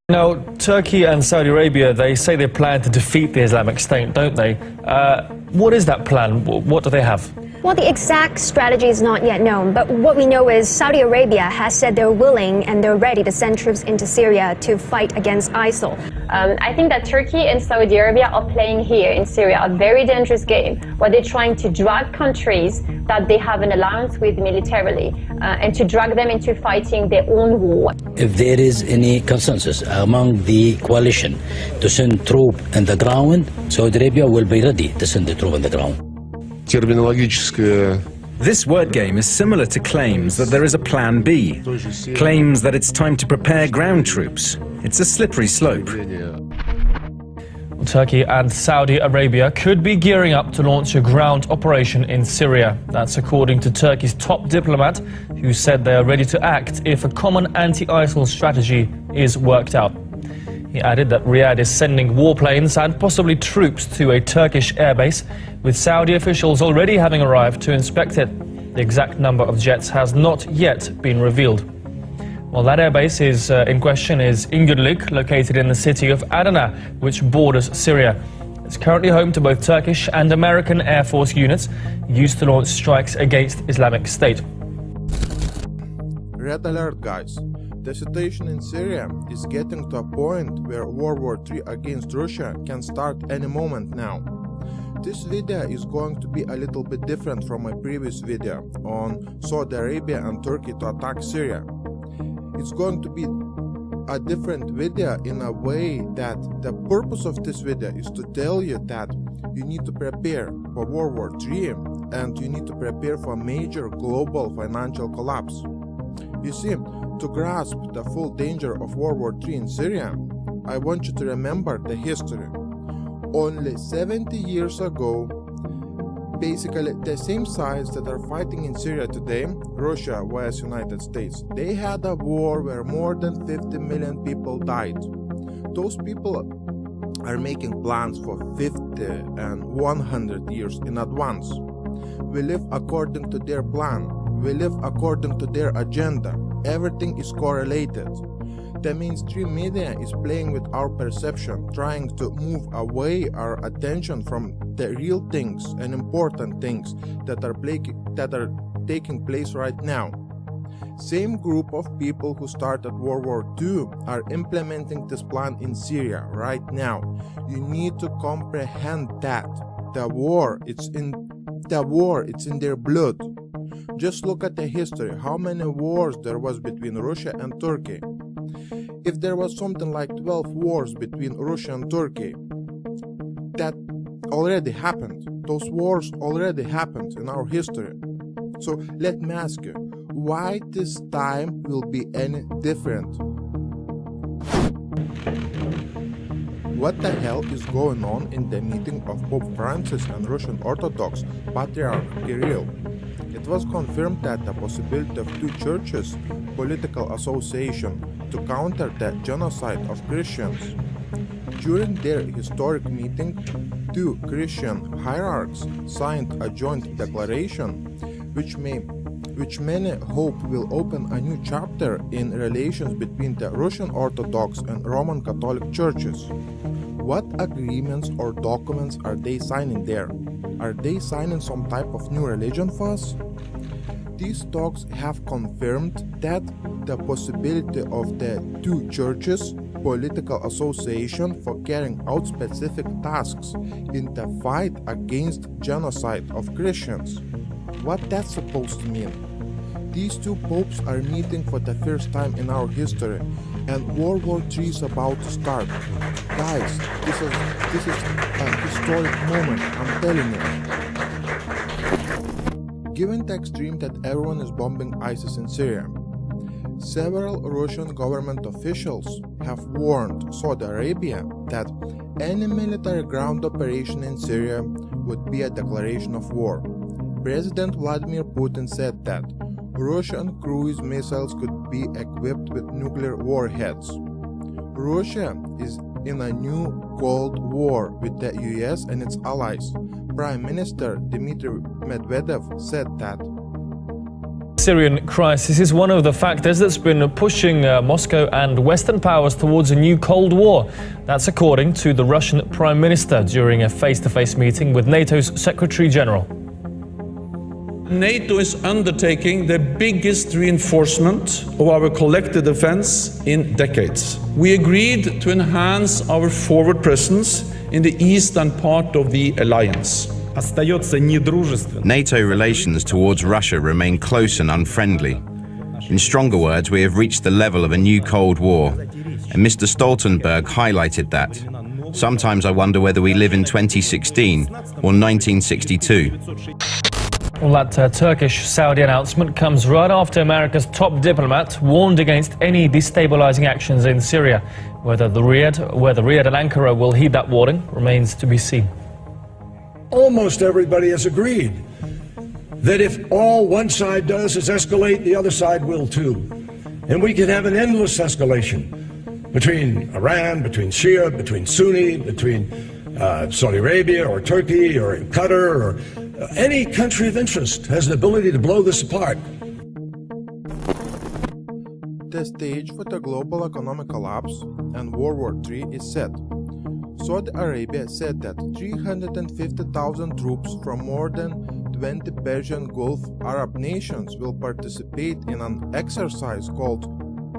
Now, Turkey and Saudi Arabia, they say they plan to defeat the Islamic State, don't they? What is that plan? What do they have? Well, the exact strategy is not yet known, but what we know is Saudi Arabia has said they're willing and they're ready to send troops into Syria to fight against ISIL. I think that Turkey and Saudi Arabia are playing here in Syria a very dangerous game where they're trying to drag countries that they have an alliance with militarily and to drag them into fighting their own war. If there is any consensus among the coalition to send troops on the ground, Saudi Arabia will be ready to send the troops on the ground. This word game is similar to claims that there is a plan B, claims that it's time to prepare ground troops. It's a slippery slope. Turkey and Saudi Arabia could be gearing up to launch a ground operation in Syria. That's according to Turkey's top diplomat, who said they are ready to act if a common anti-ISIL strategy is worked out. He added that Riyadh is sending warplanes and possibly troops to a Turkish airbase, with Saudi officials already having arrived to inspect it. The exact number of jets has not yet been revealed. Well, that airbase in question is Ingurlik, located in the city of Adana, which borders Syria. It's currently home to both Turkish and American Air Force units used to launch strikes against Islamic State. Red alert, guys. The situation in Syria is getting to a point where World War III against Russia can start any moment now. This video is going to be a little bit different from my previous video on Saudi Arabia and Turkey to attack Syria. It's going to be a different video in a way that the purpose of this video is to tell you that you need to prepare for World War III and you need to prepare for a major global financial collapse. You see, to grasp the full danger of World War III in Syria, I want you to remember the history. Only 70 years ago, basically the same sides that are fighting in Syria today, Russia vs United States, they had a war where more than 50 million people died. Those people are making plans for 50 and 100 years in advance. We live according to their plan. We live according to their agenda. Everything is correlated. The mainstream media is playing with our perception, trying to move away our attention from the real things and important things that are taking place right now. Same group of people who started World War II are implementing this plan in Syria right now. You need to comprehend that. The war, it's in their blood. Just look at the history, how many wars there was between Russia and Turkey. If there was something like 12 wars between Russia and Turkey, that already happened. Those wars already happened in our history. So let me ask you, why this time will be any different? What the hell is going on in the meeting of Pope Francis and Russian Orthodox Patriarch Kirill? It was confirmed that the possibility of two churches, political association, to counter the genocide of Christians. During their historic meeting, two Christian hierarchs signed a joint declaration, which many hope will open a new chapter in relations between the Russian Orthodox and Roman Catholic churches. What agreements or documents are they signing there? Are they signing some type of new religion for us? These talks have confirmed that the possibility of the two churches political association for carrying out specific tasks in the fight against genocide of Christians. What that's supposed to mean? These two popes are meeting for the first time in our history, and World War III is about to start. Guys, this is a historic moment, I'm telling you. Given the extreme that everyone is bombing ISIS in Syria, several Russian government officials have warned Saudi Arabia that any military ground operation in Syria would be a declaration of war. President Vladimir Putin said that Russian cruise missiles could be equipped with nuclear warheads. Russia is in a new Cold War with the US and its allies. Prime Minister Dmitry Medvedev said that Syrian crisis is one of the factors that's been pushing Moscow and Western powers towards a new Cold War. That's according to the Russian Prime Minister during a face-to-face meeting with NATO's Secretary General. NATO is undertaking the biggest reinforcement of our collective defense in decades. We agreed to enhance our forward presence in the eastern part of the alliance. NATO relations towards Russia remain close and unfriendly. In stronger words, we have reached the level of a new Cold War, and Mr. Stoltenberg highlighted that. Sometimes I wonder whether we live in 2016 or 1962. Well, that Turkish-Saudi announcement comes right after America's top diplomat warned against any destabilizing actions in Syria. Whether Riyadh and Ankara will heed that warning remains to be seen. Almost everybody has agreed that if all one side does is escalate, the other side will too. And we can have an endless escalation between Iran, between Shia, between Sunni, between Saudi Arabia or Turkey or Qatar or any country of interest has the ability to blow this apart. The stage for the global economic collapse and World War III is set. Saudi Arabia said that 350,000 troops from more than 20 Persian Gulf Arab nations will participate in an exercise called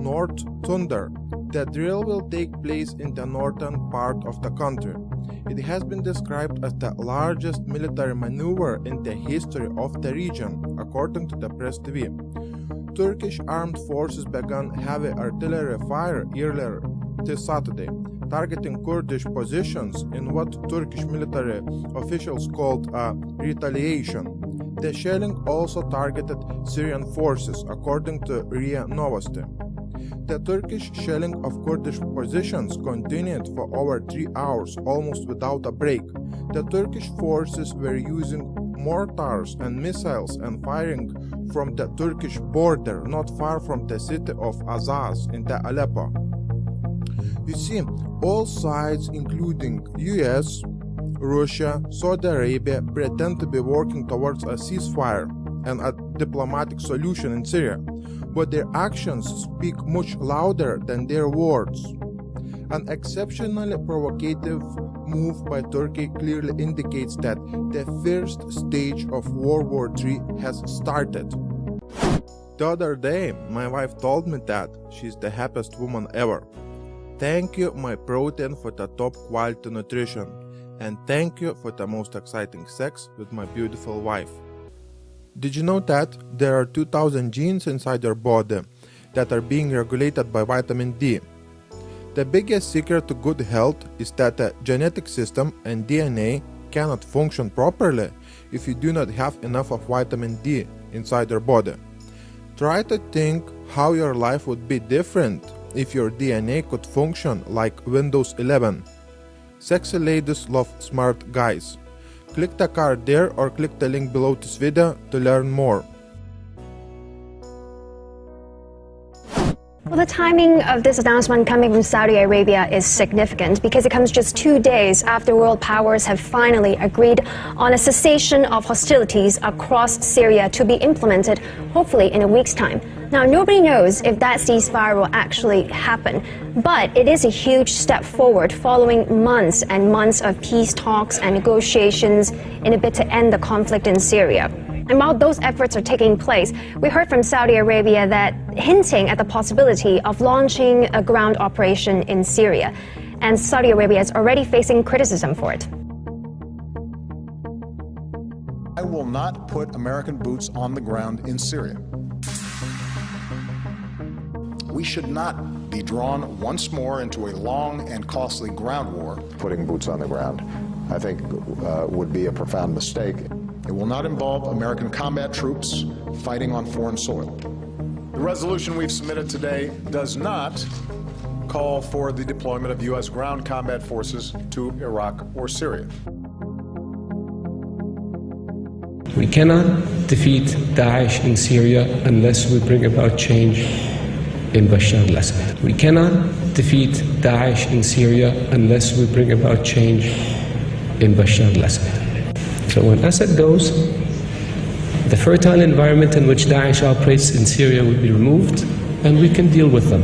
North Thunder. The drill will take place in the northern part of the country. It has been described as the largest military maneuver in the history of the region, according to the Press TV. Turkish armed forces began heavy artillery fire earlier this Saturday, targeting Kurdish positions in what Turkish military officials called a retaliation. The shelling also targeted Syrian forces, according to RIA Novosti. The Turkish shelling of Kurdish positions continued for over 3 hours, almost without a break. The Turkish forces were using mortars and missiles and firing from the Turkish border, not far from the city of Azaz in the Aleppo. You see, all sides, including US, Russia, Saudi Arabia, pretend to be working towards a ceasefire and a diplomatic solution in Syria, but their actions speak much louder than their words. An exceptionally provocative move by Turkey clearly indicates that the first stage of World War III has started. The other day, my wife told me that she's the happiest woman ever. Thank you, my protein, for the top quality nutrition, and thank you for the most exciting sex with my beautiful wife. Did you know that there are 2,000 genes inside your body that are being regulated by vitamin D? The biggest secret to good health is that the genetic system and DNA cannot function properly if you do not have enough of vitamin D inside your body. Try to think how your life would be different if your DNA could function like Windows 11. Sexy ladies love smart guys. Click the card there or click the link below this video to learn more. Well, the timing of this announcement coming from Saudi Arabia is significant because it comes just 2 days after world powers have finally agreed on a cessation of hostilities across Syria to be implemented, hopefully in a week's time. Now, nobody knows if that ceasefire will actually happen, but it is a huge step forward following months and months of peace talks and negotiations in a bid to end the conflict in Syria. And while those efforts are taking place, we heard from Saudi Arabia that hinting at the possibility of launching a ground operation in Syria. And Saudi Arabia is already facing criticism for it. I will not put American boots on the ground in Syria. We should not be drawn once more into a long and costly ground war. Putting boots on the ground, I think, would be a profound mistake. It will not involve American combat troops fighting on foreign soil. The resolution we've submitted today does not call for the deployment of U.S. ground combat forces to Iraq or Syria. We cannot defeat Daesh in Syria unless we bring about change in Bashar al-Assad. We cannot defeat Daesh in Syria unless we bring about change in Bashar al-Assad. So when Assad goes, The fertile environment in which Daesh operates in Syria will be removed, and we can deal with them.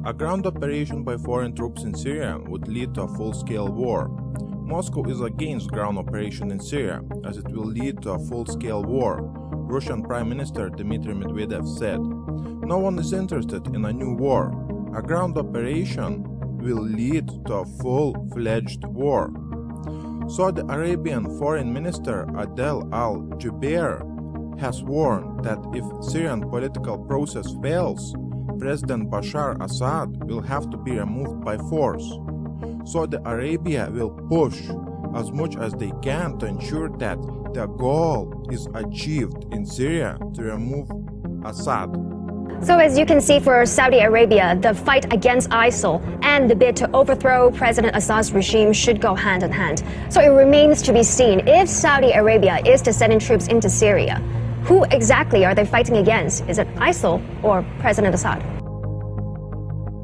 A ground operation by foreign troops in Syria would lead to a full-scale war. Moscow is against ground operation in Syria, as it will lead to a full-scale war, Russian Prime Minister Dmitry Medvedev said. No one is interested in a new war. A ground operation will lead to a full-fledged war. Saudi Arabian Foreign Minister Adel al-Jubeir has warned that if Syrian political process fails, President Bashar Assad will have to be removed by force. Saudi Arabia will push as much as they can to ensure that the goal is achieved in Syria to remove Assad. So as you can see, for Saudi Arabia, the fight against ISIL and the bid to overthrow President Assad's regime should go hand in hand. So it remains to be seen if Saudi Arabia is to send in troops into Syria. Who exactly are they fighting against? Is it ISIL or President Assad?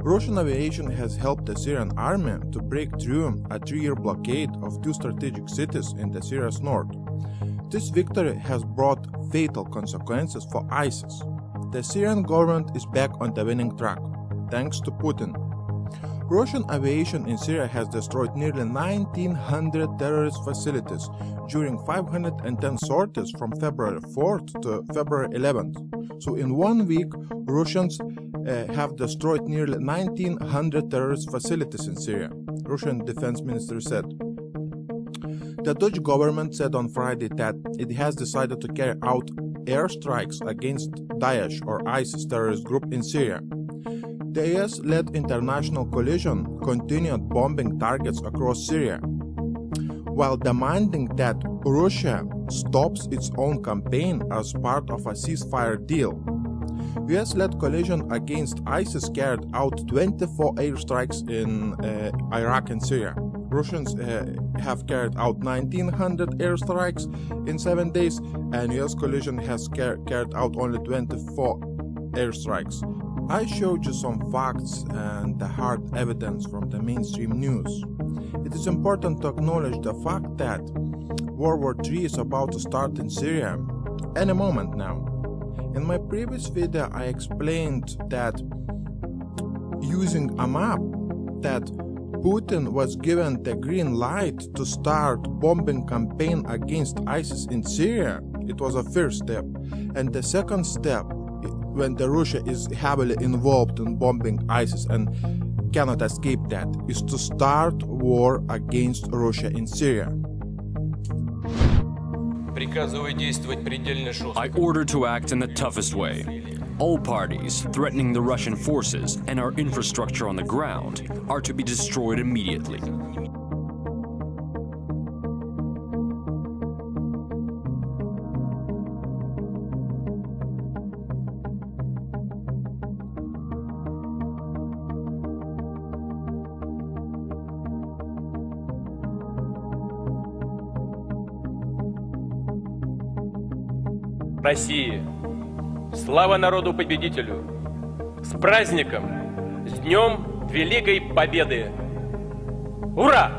Russian aviation has helped the Syrian army to break through a 3-year blockade of 2 strategic cities in the Syria's north. This victory has brought fatal consequences for ISIS. The Syrian government is back on the winning track, thanks to Putin. Russian aviation in Syria has destroyed nearly 1,900 terrorist facilities during 510 sorties from February 4th to February 11th. So in 1 week, Russians have destroyed nearly 1,900 terrorist facilities in Syria, Russian defense minister said. The Dutch government said on Friday that it has decided to carry out airstrikes against Daesh or ISIS terrorist group in Syria. The US-led international coalition continued bombing targets across Syria, while demanding that Russia stops its own campaign as part of a ceasefire deal. US-led coalition against ISIS carried out 24 airstrikes in Iraq and Syria. Russians have carried out 1,900 airstrikes in 7 days, and US coalition has carried out only 24 airstrikes. I showed you some facts and the hard evidence from the mainstream news. It is important to acknowledge the fact that World War III is about to start in Syria any moment now. In my previous video, I explained that using a map that Putin was given the green light to start bombing campaign against ISIS in Syria. It was a first step. And the second step, when the Russia is heavily involved in bombing ISIS and cannot escape that, is to start war against Russia in Syria. I order to act in the toughest way. All parties threatening the Russian forces and our infrastructure on the ground are to be destroyed immediately. России. Слава народу-победителю! С праздником! С Днем Великой Победы! Ура!